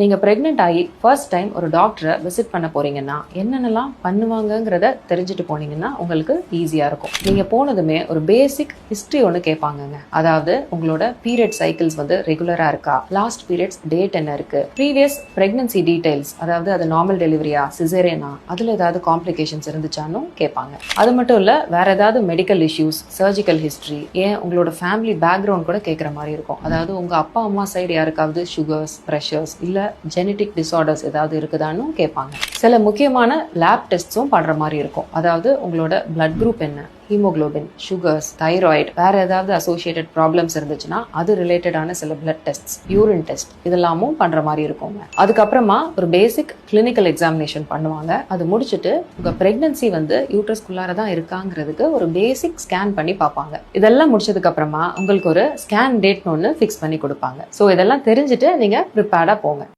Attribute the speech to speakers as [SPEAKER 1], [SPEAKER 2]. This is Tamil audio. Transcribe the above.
[SPEAKER 1] நீங்க பிரெக்னென்ட் ஆகி ஃபர்ஸ்ட் டைம் ஒரு டாக்டரை விசிட் பண்ண போறீங்கன்னா என்னென்னலாம் பண்ணுவாங்கங்கிறத தெரிஞ்சுட்டு போனீங்கன்னா உங்களுக்கு ஈஸியா இருக்கும். நீங்க போனதுமே ஒரு பேசிக் ஹிஸ்டரி ஒன்று கேட்பாங்கங்க. அதாவது உங்களோட பீரியட் சைக்கிள்ஸ் வந்து ரெகுலரா இருக்கா, லாஸ்ட் பீரியட்ஸ் டேட் என்ன இருக்கு, ப்ரீவியஸ் பிரெக்னன்சி டீடைல்ஸ், அதாவது அது நார்மல் டெலிவரியா சிசேரியனா, அதுல ஏதாவது காம்ப்ளிகேஷன்ஸ் இருந்துச்சான்னு கேட்பாங்க. அது மட்டும் இல்ல, வேற ஏதாவது மெடிக்கல் இஷ்யூஸ், சர்ஜிக்கல் ஹிஸ்டரி, ஏன் உங்களோட ஃபேமிலி பேக்ரவுண்ட் கூட கேட்குற மாதிரி இருக்கும். அதாவது உங்க அப்பா அம்மா சைடு யாருக்காவது சுகர்ஸ், ப்ரெஷர்ஸ் இல்ல ஜெனடிக் டிசார்டர்ஸ் ஏதாவது இருக்குதான்னு கேட்பாங்க. சில முக்கியமான லேப் டெஸ்ட்ஸும் பண்ற மாதிரி இருக்கும். அதாவது உங்களோட பிளட் குரூப் என்ன, ஹீமோகுளோபின், சுகர்ஸ், தைராய்டு, வேற ஏதாவது அசோசியேட்டட் ப்ராப்ளம்ஸ் இருந்துச்சுன்னா அது ரிலேட்டடான சில பிளட் டெஸ்ட், யூரின் டெஸ்ட் இதெல்லாமும் பண்ற மாதிரி இருக்குங்க. அதுக்கப்புறமா ஒரு பேசிக் கிளினிக்கல் எக்ஸாமினேஷன் பண்ணுவாங்க. அது முடிச்சுட்டு உங்க பிரெக்னன்சி வந்து யூட்ரஸ்குள்ளார தான் இருக்காங்கிறதுக்கு ஒரு பேசிக் ஸ்கேன் பண்ணி பார்ப்பாங்க. இதெல்லாம் முடிச்சதுக்கு அப்புறமா உங்களுக்கு ஒரு ஸ்கேன் டேட்னு ஒன்று ஃபிக்ஸ் பண்ணி கொடுப்பாங்க. ஸோ இதெல்லாம் தெரிஞ்சுட்டு நீங்க ப்ரிப்பேர்டா போங்க.